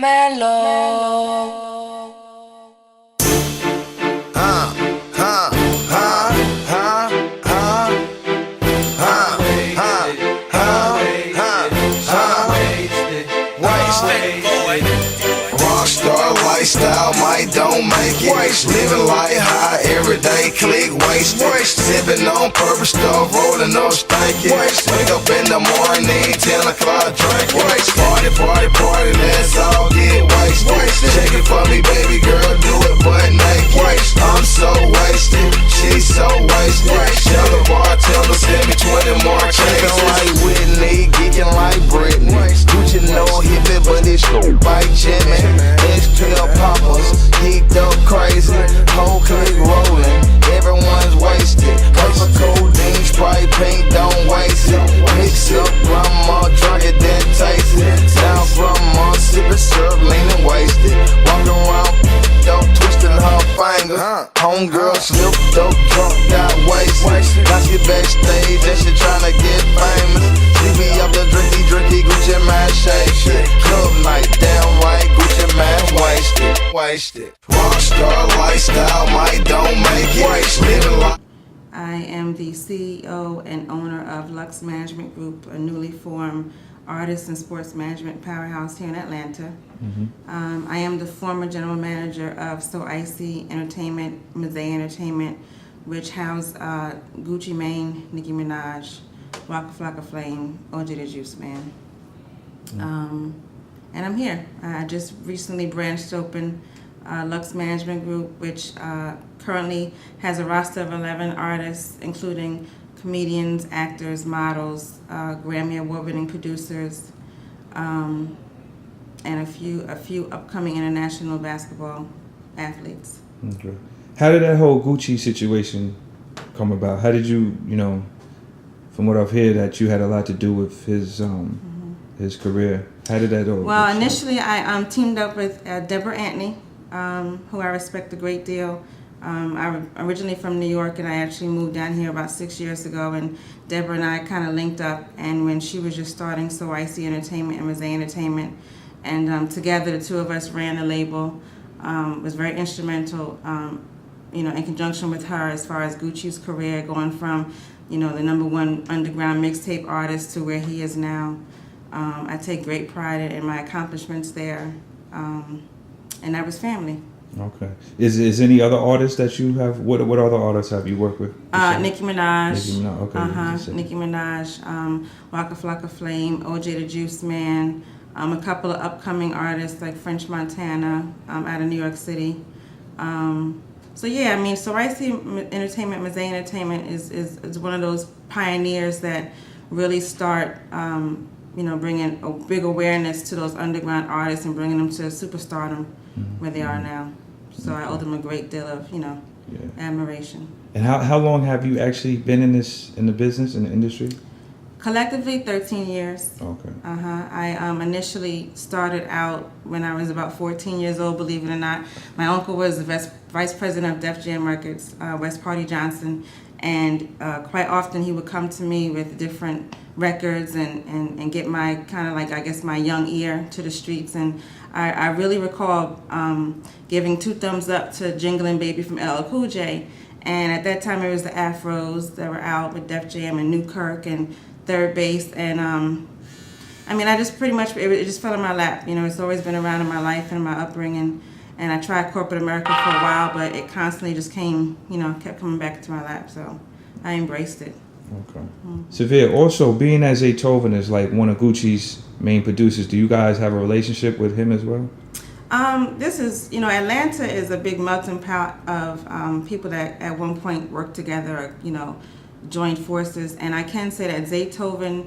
mellow. Rockstar lifestyle, might don't make it. Living life high, everyday click waste. Sipping on purple stuff, rolling up stanky. Wake up in the morning, 10 o'clock drink. Party, party, party, let's all get wasted. Shake it for me, baby girl, do it butt naked. I'm so wasted, she's so wasted. Tell the bartender, send me 20 more chases. Like Whitney, geeking like Britney. Gucci no hippie, but it's like Jimmy. Extra poppers, geeked up crazy. Whole clique rolling, everyone's wasted. Purple codeine, Sprite pink, don't waste it. Mix up, grandma drunk it, then taste it. Down from my sipping syrup, leaning wasted. Walking around, dope twisting her fingers. Homegirl slipped up, drunk, got wasted. Now she backstage and she tryna get famous. Sleepy up the drinky, Gucci man shake. Club night, damn right, Gucci man wasted. Rockstar lifestyle, might don't make it. Living life. I am the CEO and owner of Lux Management Group, a newly formed artist and sports management powerhouse here in Atlanta. I am the former general manager of So Icy Entertainment, MINAJ Entertainment, which housed Gucci Mane, Nicki Minaj, Waka Flocka Flame, OJ the Juice Man. And I'm here. I just recently branched open Lux Management Group, which currently has a roster of 11 artists, including comedians, actors, models, Grammy Award-winning producers, and a few upcoming international basketball athletes. Okay. How did that whole Gucci situation come about? How did you, from what I've heard, that you had a lot to do with his career. How did that all? Well, initially I teamed up with Deborah Anthony, who I respect a great deal. I'm originally from New York, and I actually moved down here about 6 years ago, and Deborah and I kind of linked up, and when she was just starting So Icy Entertainment and MINAJ Entertainment, and together the two of us ran the label, was very instrumental, in conjunction with her as far as Gucci's career, going from, the #1 underground mixtape artist to where he is now. I take great pride in my accomplishments there, and that was family. Okay. Is any other artists that you have? What other artists have you worked with? Nicki Minaj. Nicki Minaj. Okay. Nicki Minaj. Waka Flocka Flame. OJ the Juice Man. A couple of upcoming artists like French Montana out of New York City. So Icy Entertainment, MINAJ Entertainment is one of those pioneers that really start, bringing a big awareness to those underground artists and bringing them to superstardom where they are now. So I owe them a great deal of, admiration. And how long have you actually been in the business, in the industry? Collectively, 13 years. Okay. I initially started out when I was about 14 years old, believe it or not. My uncle was the vice president of Def Jam Records, West Party Johnson, and quite often he would come to me with different records and get my kind of like, I guess, my young ear to the streets. And I really recall giving 2 thumbs up to Jingling Baby from LL Cool J. And at that time it was the Afros that were out with Def Jam and Newkirk and Third Base. And I just pretty much, it just fell in my lap. It's always been around in my life and my upbringing. And I tried corporate America for a while, but it constantly just came, kept coming back into my lap. So I embraced it. Okay. Cevere, also being as Zaytoven is like one of Gucci's main producers, do you guys have a relationship with him as well? This is, Atlanta is a big melting pot of people that at one point worked together or, joined forces. And I can say that Zaytoven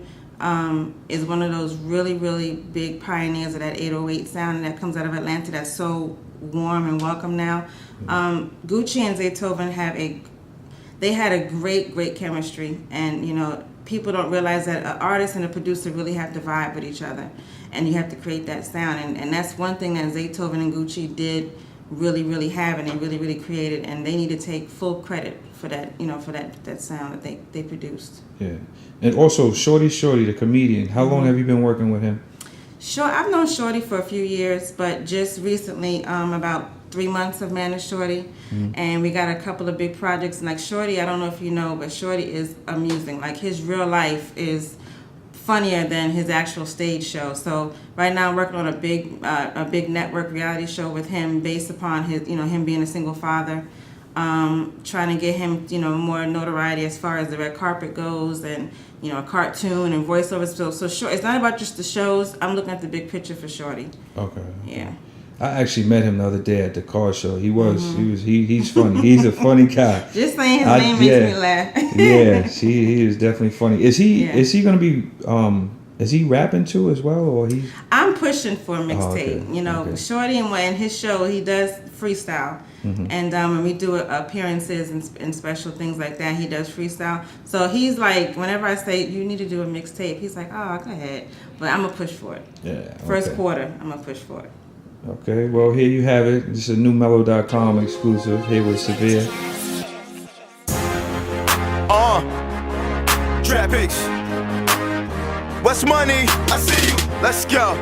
is one of those really, really big pioneers of that 808 sound that comes out of Atlanta that's so warm and welcome now. Gucci and Zaytoven had a great chemistry, and people don't realize that an artist and a producer really have to vibe with each other, and you have to create that sound, and that's one thing that Zaytoven and Gucci did really have, and they really created, and they need to take full credit for that, for that sound that they produced. Yeah. And also Shorty the comedian, how long have you been working with him? Sure, I've known Shorty for a few years, but just recently, about 3 months of managed Shorty, and we got a couple of big projects. And like Shorty, I don't know if you know, but Shorty is amusing. Like his real life is funnier than his actual stage show. So right now, I'm working on a big network reality show with him, based upon his, him being a single father. Trying to get him, more notoriety as far as the red carpet goes, and a cartoon and voiceovers. So sure, it's not about just the shows. I'm looking at the big picture for Shorty. Okay. Yeah. I actually met him the other day at the car show. He's funny. He's a funny guy. Just saying his name makes me laugh. Yeah, he is definitely funny. Is he gonna be is he rapping too as well, or he? I'm pushing for a mixtape. Okay. Shorty and his show, he does freestyle, and when we do appearances and special things like that, he does freestyle. So he's like, whenever I say you need to do a mixtape, he's like, oh, go ahead. But I'm gonna push for it. Yeah. Okay. First quarter, I'm gonna push for it. Okay, well, here you have it. This is a newmellow.com exclusive here with Cevere. Trap Picks. What's money? I see you. Let's go.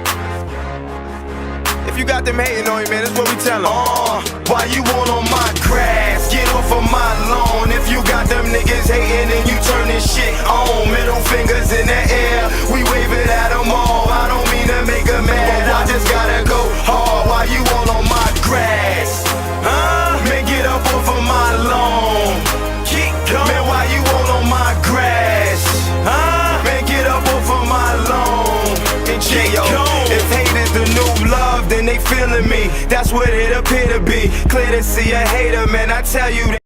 If you got them hating on you, man, that's what we tell them. Why you want on my grass? Get off of my lawn. If you got them niggas hating and you turn this shit on, middle fingers in the air, we wave it at them all. I don't mean to make them mad, I just gotta go hard. Why you want on my grass? Man, get up off of my lawn. Keep going. Man, why you want on my grass? Man, get up off of my lawn. And keep going. If hate is the new love, then they feeling me. That's what it appear to be. Clear to see a hater, man, I tell you that.